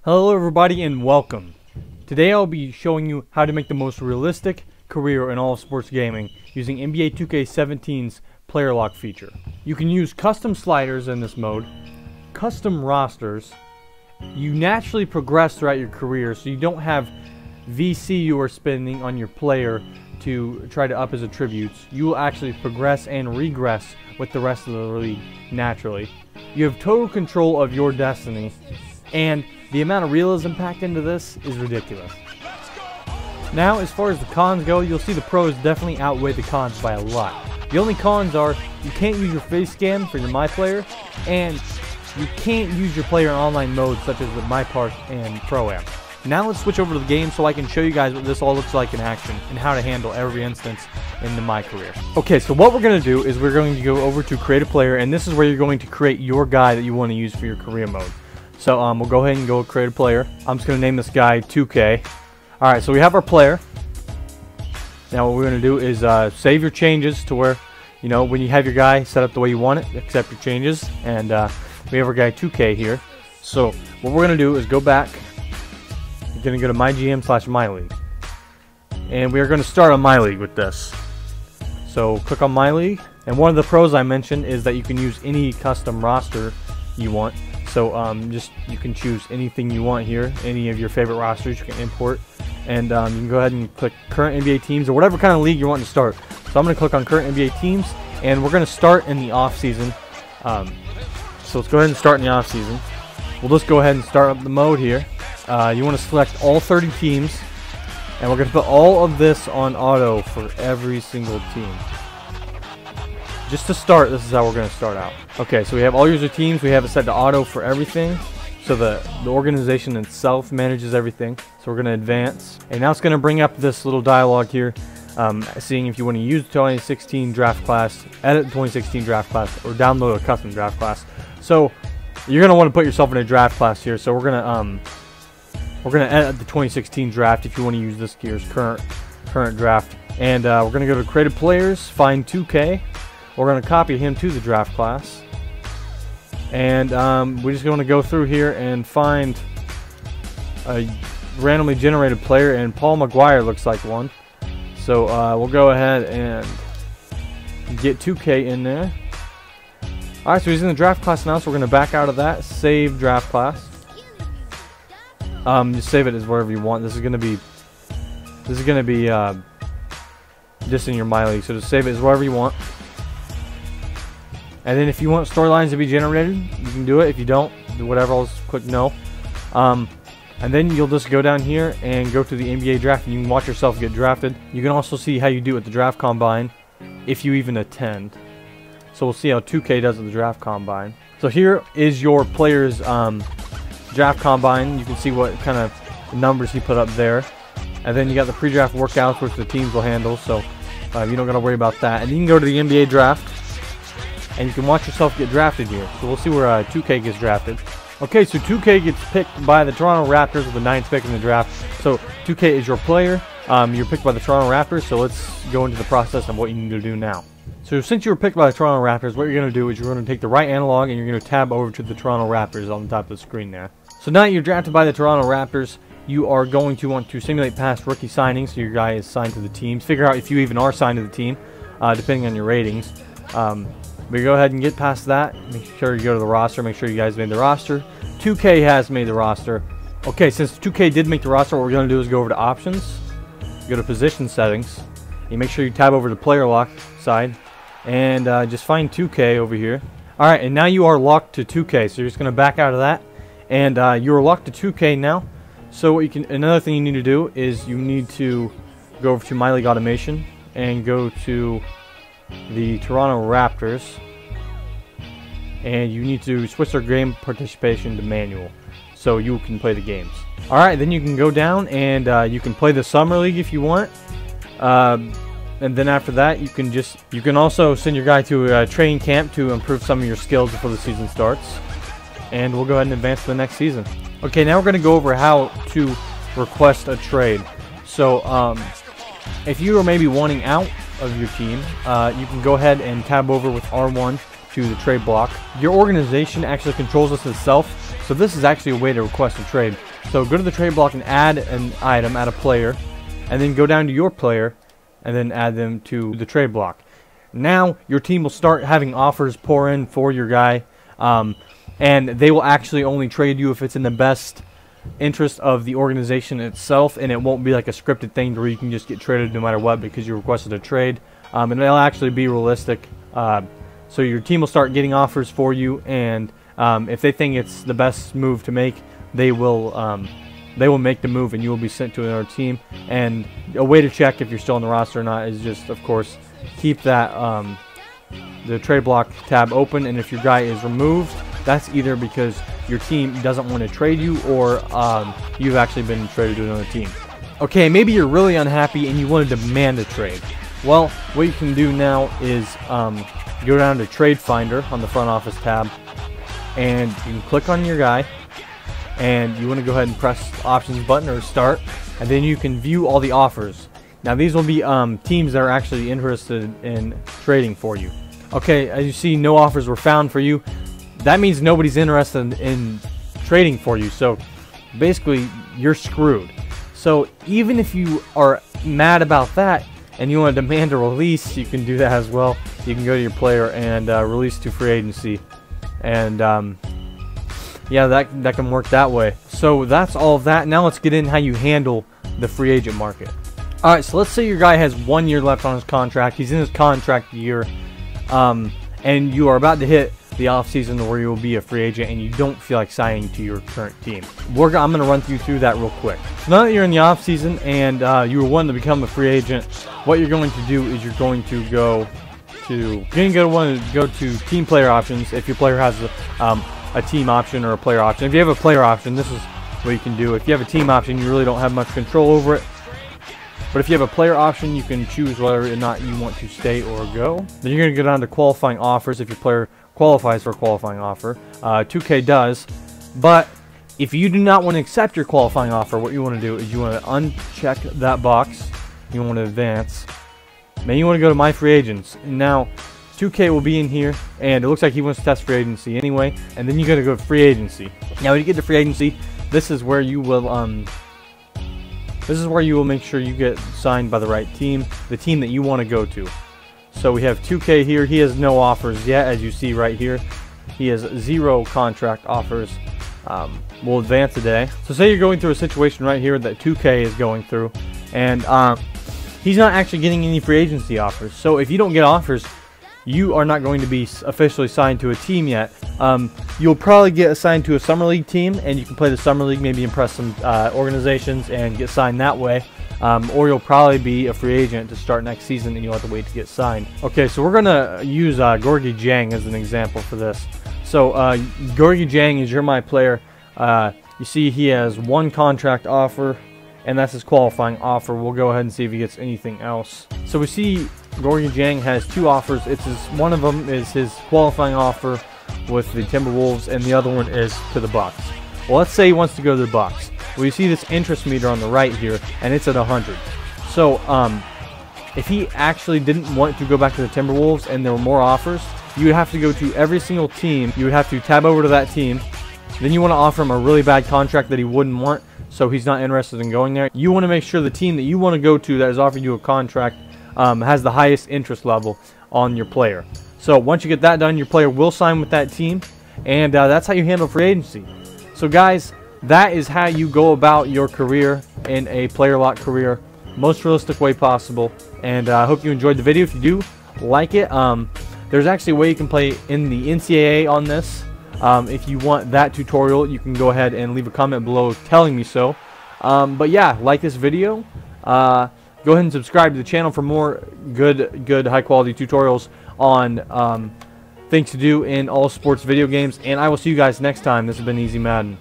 Hello everybody and welcome. Today I'll be showing you how to make the most realistic career in all of sports gaming using NBA 2K17's player lock feature. You can use custom sliders in this mode, custom rosters. You naturally progress throughout your career, so you don't have VC you are spending on your player to try to up his attributes. You will actually progress and regress with the rest of the league naturally. You have total control of your destiny, and the amount of realism packed into this is ridiculous. Now, as far as the cons go, you'll see the pros definitely outweigh the cons by a lot. The only cons are you can't use your face scan for your My Player, and you can't use your player in online modes such as with My Park and Pro-Am. Now let's switch over to the game so I can show you guys what this all looks like in action and how to handle every instance in my career. Okay, so what we're going to do is we're going to go over to Create a Player, and this is where you're going to create your guy that you want to use for your career mode. So we'll go ahead and go create a player. I'm just going to name this guy 2K. Alright, so we have our player. Now what we're going to do is save your changes to where, you know, when you have your guy set up the way you want it, accept your changes. And we have our guy 2K here. So what we're going to do is go back. You're going to go to MyGM/MyLeague. And we are going to start on MyLeague with this. So click on MyLeague. And one of the pros I mentioned is that you can use any custom roster you want. So you can choose anything you want here, any of your favorite rosters you can import, and you can go ahead and click current NBA teams or whatever kind of league you want to start. So I'm going to click on current NBA teams, and we're going to start in the off season. So let's go ahead and start in the off season. We'll just go ahead and start up the mode here. You want to select all 30 teams, and we're going to put all of this on auto for every single team. Just to start, this is how we're going to start out. Okay, so we have all user teams. We have it set to auto for everything. So the organization itself manages everything. So we're going to advance. And now it's going to bring up this little dialog here, seeing if you want to use the 2016 draft class, edit the 2016 draft class, or download a custom draft class. So you're going to want to put yourself in a draft class here. So we're going to edit the 2016 draft if you want to use this year's current draft. And we're going to go to Created Players, find 2K. We're going to copy him to the draft class. And we're just going to go through here and find a randomly generated player, and Paul McGuire looks like one. So we'll go ahead and get 2K in there. Alright, so he's in the draft class now, so we're going to back out of that. Save draft class. Just save it as wherever you want. This is going to be just in your My League, so just save it as wherever you want. And then if you want storylines to be generated, you can do it. If you don't, do whatever, I'll just click no. And then you'll just go down here and go to the NBA draft, and you can watch yourself get drafted. You can also see how you do at the draft combine, if you even attend. So we'll see how 2K does at the draft combine. So here is your player's draft combine. You can see what kind of numbers he put up there. And then you got the pre-draft workouts, which the teams will handle, so you don't got to worry about that. And you can go to the NBA draft, and you can watch yourself get drafted here. So we'll see where 2K gets drafted. Okay, so 2K gets picked by the Toronto Raptors with the 9th pick in the draft. So 2K is your player. You're picked by the Toronto Raptors, so let's go into the process of what you need to do now. So since you were picked by the Toronto Raptors, what you're going to do is you're going to take the right analog and you're going to tab over to the Toronto Raptors on the top of the screen there. So now you're drafted by the Toronto Raptors. You are going to want to simulate past rookie signings, so your guy is signed to the team. Figure out if you even are signed to the team, depending on your ratings. But go ahead and get past that. Make sure you go to the roster. Make sure you guys made the roster. 2K has made the roster. Okay, since 2K did make the roster, what we're going to do is go over to Options. Go to Position Settings. You make sure you tab over to Player Lock side. And just find 2K over here. Alright, and now you are locked to 2K. So you're just going to back out of that. And you are locked to 2K now. So what another thing you need to do is you need to go over to My League Automation. And go to the Toronto Raptors, and you need to switch their game participation to manual so you can play the games. Alright, then you can go down and you can play the Summer League if you want, and then after that you can also send your guy to a training camp to improve some of your skills before the season starts, and we'll go ahead and advance to the next season. Okay, now we're going to go over how to request a trade. So if you are maybe wanting out of your team, you can go ahead and tab over with R1 to the trade block. Your organization actually controls this itself, So this is actually a way to request a trade. So go to the trade block and add an item, add a player, and then go down to your player and then add them to the trade block. Now your team will start having offers pour in for your guy, and they will actually only trade you if it's in the best interest of the organization itself, and it won't be like a scripted thing where you can just get traded no matter what because you requested a trade. And it'll actually be realistic. So your team will start getting offers for you, and if they think it's the best move to make, they will make the move, and you will be sent to another team. And a way to check if you're still on the roster or not is just, of course, keep that the trade block tab open, and if your guy is removed, that's either because your team doesn't want to trade you, or you've actually been traded to another team. Okay, maybe you're really unhappy and you want to demand a trade. Well, what you can do now is go down to Trade Finder on the front office tab, and you can click on your guy, and you want to go ahead and press options button or start, and then you can view all the offers. Now these will be teams that are actually interested in trading for you. Okay, as you see, no offers were found for you. That means nobody's interested in trading for you, so basically you're screwed. So even if you are mad about that and you want to demand a release, you can do that as well. You can go to your player and release to free agency, and yeah, that can work that way. So that's all of that. Now let's get in how you handle the free agent market. Alright, so let's say your guy has 1 year left on his contract. He's in his contract year, and you are about to hit the offseason where you will be a free agent and you don't feel like signing to your current team. I'm going to run you through that real quick. So now that you're in the offseason and you were wanting to become a free agent, what you're going to do is you're going to go to team player options if your player has a team option or a player option. If you have a player option, this is what you can do. If you have a team option, you really don't have much control over it. But if you have a player option, you can choose whether or not you want to stay or go. Then you're going to go down to qualifying offers if your player qualifies for a qualifying offer. 2K does. But if you do not want to accept your qualifying offer, what you want to do is you want to uncheck that box. You want to advance. Then you want to go to My Free Agents. Now, 2K will be in here, and it looks like he wants to test free agency anyway. And then you got to go to free agency. Now, when you get to free agency, this is where you will make sure you get signed by the right team, the team that you want to go to. So we have 2K here. He has no offers yet, as you see right here. He has 0 contract offers. We'll advance today. So say you're going through a situation right here that 2K is going through, and he's not actually getting any free agency offers. So if you don't get offers, you are not going to be officially signed to a team yet. You'll probably get assigned to a summer league team, and you can play the summer league, maybe impress some organizations and get signed that way. Or you'll probably be a free agent to start next season, and you'll have to wait to get signed. Okay, so we're going to use Gorgie Jang as an example for this. So Gorgie Jang is your My Player. You see he has 1 contract offer, and that's his qualifying offer. We'll go ahead and see if he gets anything else. So we see Gorgie Jang has 2 offers. One of them is his qualifying offer with the Timberwolves, and the other one is to the Bucks. Well, let's say he wants to go to the Bucks. Well, you see this interest meter on the right here, and it's at 100. So if he actually didn't want to go back to the Timberwolves and there were more offers, you would have to go to every single team. You would have to tab over to that team. Then you want to offer him a really bad contract that he wouldn't want, so he's not interested in going there. You want to make sure the team that you want to go to that is offering you a contract has the highest interest level on your player. So once you get that done, your player will sign with that team, and that's how you handle free agency. So guys, that is how you go about your career in a player lock career, most realistic way possible. And I hope you enjoyed the video. If you do, like it. There's actually a way you can play in the NCAA on this. If you want that tutorial, you can go ahead and leave a comment below telling me so. But yeah, like this video. Go ahead and subscribe to the channel for more good high quality tutorials on things to do in all sports video games. And I will see you guys next time. This has been Easy Madden.